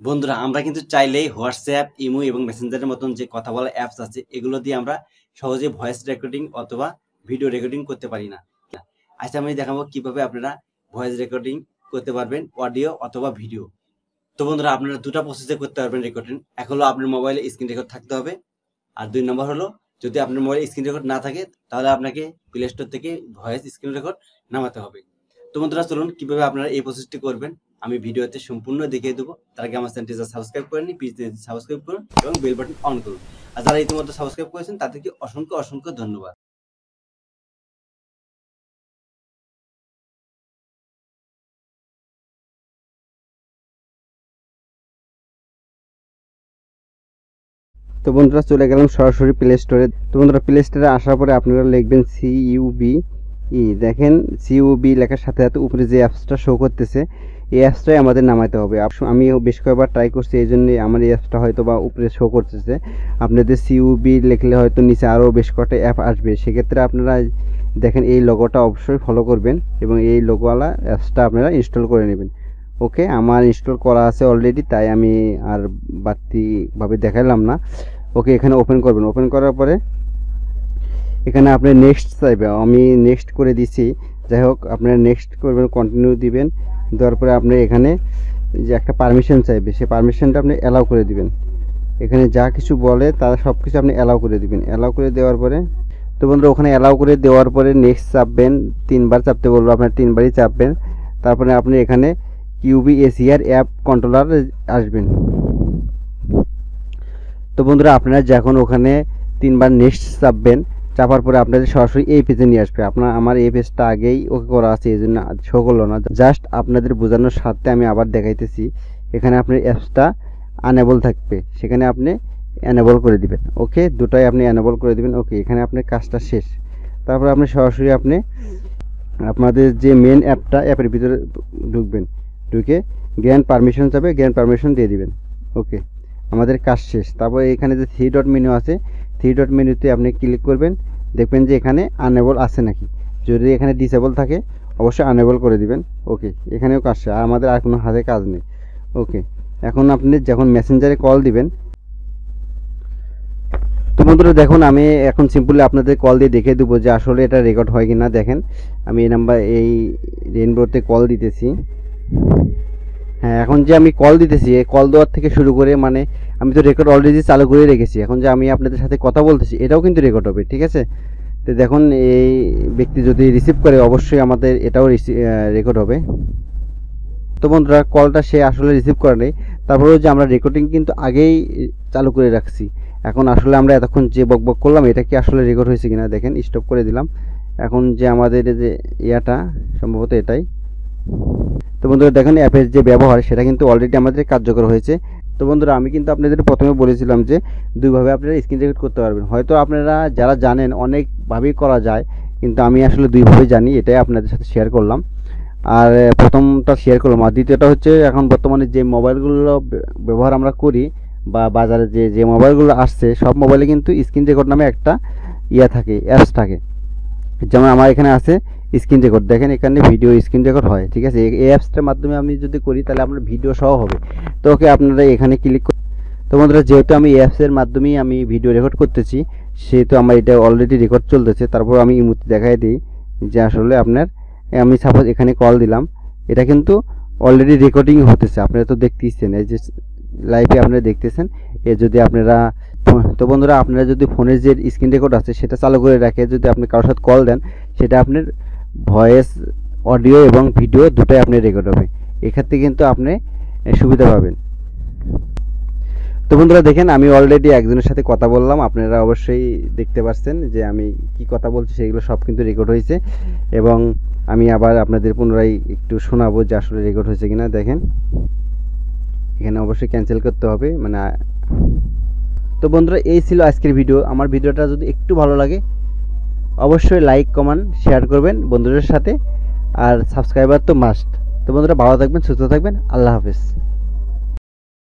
বন্ধুরা আমরা কিন্তু চাইলেই হোয়াটসঅ্যাপ, ইমো এবং মেসেঞ্জারের মতন যে কথা বলা অ্যাপস আছে এগুলো দিয়ে আমরা সহজে ভয়েস রেকর্ডিং অথবা ভিডিও রেকর্ডিং করতে পারি না। আজকে আমি দেখাবো কিভাবে আপনারা ভয়েস রেকর্ডিং করতে পারবেন, অডিও অথবা ভিডিও। তো বন্ধুরা আপনারা দুটো প্রসেসে করতে পারবেন রেকর্ডিং। এক হলো আপনার মোবাইলে স্ক্রিন রেকর্ড থাকতে হবে, আর 2 নম্বর হলো যদি আপনার মোবাইলে স্ক্রিন রেকর্ড না থাকে তাহলে আপনাকে প্লে স্টোর থেকে ভয়েস স্ক্রিন রেকর্ড নামাতে হবে। তো বন্ধুরা চলুন কিভাবে আপনারা এই প্রসেসটি করবেন আমি ভিডিওতে সম্পূর্ণ দেখিয়ে দেবো। তার আগে আমার চ্যানেলটি সাবস্ক্রাইব করে নিন, প্লিজ সাবস্ক্রাইব করুন এবং বেল বাটন অন করুন। আর যারা ইতিমধ্যে সাবস্ক্রাইব করেছেন তাদেরকে অসংখ্য অসংখ্য ধন্যবাদ। তো বন্ধুরা চলে গেলাম সরাসরি প্লে স্টোরে। তো বন্ধুরা প্লে স্টোরে আসার পরে আপনারা লিখবেন CUBE। দেখেন CUBE লেখার সাথে সাথে উপরে যে অ্যাপসটা শো করতেছে এই অ্যাপসটাই আমাদের নামাতে হবে। আমি বেশ কয়েকবার ট্রাই করছি, এই জন্যই আমার এই অ্যাপসটা হয়তো বা উপরে শো করতেছে। আপনাদের CUBE লিখলে হয়তো নিচে আরও বেশ কয়েকটা অ্যাপ আসবে, সেক্ষেত্রে আপনারা দেখেন এই লোগোটা অবশ্যই ফলো করবেন এবং এই লোগোওয়ালা অ্যাপসটা আপনারা ইনস্টল করে নেবেন। ওকে, আমার ইনস্টল করা আছে অলরেডি, তাই আমি আর বাড়তিভাবে দেখালাম না। ওকে, এখানে ওপেন করবেন। ওপেন করার পরে এখানে আপনি নেক্সট চাইবে, আমি নেক্সট করে দিছি। যাই হোক আপনারা নেক্সট করবেন, কন্টিনিউ দিবেন। দেওয়ার পরে আপনি এখানে যে একটা পারমিশন চাইবে, সেই পারমিশনটা আপনি অ্যালাউ করে দিবেন। এখানে যা কিছু বলে তার সব কিছু আপনি অ্যালাউ করে দিবেন। অ্যালাউ করে দেওয়ার পরে তো বন্ধুরা ওখানে অ্যালাউ করে দেওয়ার পরে নেক্সট চাপবেন, 3বার চাপতে বলবো, আপনার 3বারই চাপবেন। তারপরে আপনি এখানে QBACR অ্যাপ কন্ট্রোলার আসবেন। তো বন্ধুরা আপনারা যখন ওখানে 3বার নেক্সট চাপবেন, চাপার পরে আপনাদের সরাসরি এই পেজে নিয়ে আসবে। আমার এই পেজটা আগেই ওকে করা আছে, এই জন্য শো করলো না। জাস্ট আপনাদের বোঝানোর স্বার্থে আমি আবার দেখাইতেছি। এখানে আপনার অ্যাপসটা আনএবল থাকবে, সেখানে আপনি অ্যানেবল করে দিবেন। ওকে, দুটাই আপনি অ্যানেবল করে দিবেন। ওকে, এখানে আপনার কাজটা শেষ। তারপর আপনি সরাসরি আপনাদের যে মেন অ্যাপের ভিতরে ঢুকবেন, ঢুকে গ্র্যান্ড পারমিশন চাবে, গ্র্যান্ড পারমিশন দিয়ে দিবেন। ওকে, আমাদের কাজ শেষ। তারপর এখানে যে 3 ডট মেনু আছে, 3 ডট মেনুতে আপনি ক্লিক করবেন, দেখবেন যে এখানে আনএবল আছে নাকি। যদি এখানে ডিসেবল থাকে অবশ্যই আনএবল করে দিবেন। ওকে, এখানেও কাজ শেষ, আমাদের আর কোনো হাতে কাজ নেই। ওকে, এখন আপনি যখন মেসেঞ্জারে কল দিবেন, তো বন্ধুরা দেখুন আমি এখন সিম্পলি আপনাদের কল দিয়ে দেখে দেবো যে আসলে এটা রেকর্ড হয় কি না। দেখেন আমি এই রেইনবোতে কল দিতেছি। হ্যাঁ, এখন যে আমি কল দিতেছি, এই কল দেওয়ার থেকে শুরু করে মানে আমি তো রেকর্ড অলরেডি চালু করে রেখেছি। এখন যে আমি আপনাদের সাথে কথা বলতেছি এটাও কিন্তু রেকর্ড হবে, ঠিক আছে। তো দেখুন এই ব্যক্তি যদি রিসিভ করে অবশ্যই আমাদের এটাও রেকর্ড হবে। তো বন্ধুরা কলটা সে আসলে রিসিভ করে নেই, তারপরেও যে আমরা রেকর্ডিং কিন্তু আগেই চালু করে রাখছি। এখন আসলে আমরা এতক্ষণ যে বকবক করলাম এটা কি আসলে রেকর্ড হয়েছে কিনা দেখেন, স্টপ করে দিলাম। এখন যে আমাদের যে ইয়াটা সম্ভবত এটাই। তো বন্ধুরা দেখেন অ্যাপের যে ব্যবহার সেটা কিন্তু অলরেডি আমাদের কার্যকর হয়েছে। তো বন্ধুরা আমি কিন্তু আপনাদের প্রথমে বলেছিলাম যে দুইভাবে আপনারা স্ক্রিন রেকর্ড করতে পারবেন। হয়তো আপনারা যারা জানেন অনেকভাবেই করা যায়, কিন্তু আমি আসলে দুইভাবে জানি, এটাই আপনাদের সাথে শেয়ার করলাম। আর প্রথমটা শেয়ার করলাম, আর দ্বিতীয়টা হচ্ছে এখন বর্তমানে যে মোবাইলগুলো ব্যবহার আমরা করি বা বাজারে যে মোবাইলগুলো আসছে সব মোবাইলে কিন্তু স্ক্রিন রেকর্ড নামে একটা থাকে, অ্যাপস থাকে। যেমন আমার এখানে আছে স্ক্রিন রেকর্ড, দেখেন এখানে ভিডিও স্ক্রিন রেকর্ড হয়, ঠিক আছে। এই অ্যাপসটার মাধ্যমে আমি যদি করি তাহলে আপনার ভিডিও সহ হবে। তো ওকে, আপনারা এখানে ক্লিক করুন। তো বন্ধুরা যেহেতু আমি অ্যাপসের মাধ্যমেই আমি ভিডিও রেকর্ড করতেছি, সেহেতু আমার এটা অলরেডি রেকর্ড চলতেছে। তারপর আমি ইমোতে দেখাই দিই যে আসলে আমি সাপোজ এখানে কল দিলাম, এটা কিন্তু অলরেডি রেকর্ডিং হতেছে। আপনারা তো দেখতেইছেন, এই যে লাইভে আপনারা দেখতেছেন। যদি আপনারা তো বন্ধুরা আপনারা যদি ফোনের যে স্ক্রিন রেকর্ড আছে সেটা চালু করে রাখে যদি আপনি কারোর সাথে কল দেন, সেটা আপনার ভয়েস, অডিও এবং ভিডিও দুটোই আপনার রেকর্ড হবে। এক্ষেত্রে কিন্তু আপনি সুবিধা পাবেন। তো বন্ধুরা দেখেন আমি অলরেডি একজনের সাথে কথা বললাম, আপনারা অবশ্যই দেখতে পাচ্ছেন যে আমি কি কথা বলছি সেগুলো সব কিন্তু রেকর্ড হয়েছে। এবং আমি আবার আপনাদের পুনরায় একটু শোনাবো যে আসলে রেকর্ড হয়েছে কিনা। দেখেন এখানে অবশ্যই ক্যান্সেল করতে হবে মানে। তো বন্ধুরা এই ছিল আজকের ভিডিও। আমার ভিডিওটা যদি একটু ভালো লাগে অবশ্যই লাইক, কমেন্ট, শেয়ার করবেন বন্ধুদের সাথে, আর সাবস্ক্রাইবার তো মাস্ট। তো বন্ধুরা ভালো থাকবেন, সুস্থ থাকবেন, আল্লাহ হাফেজ।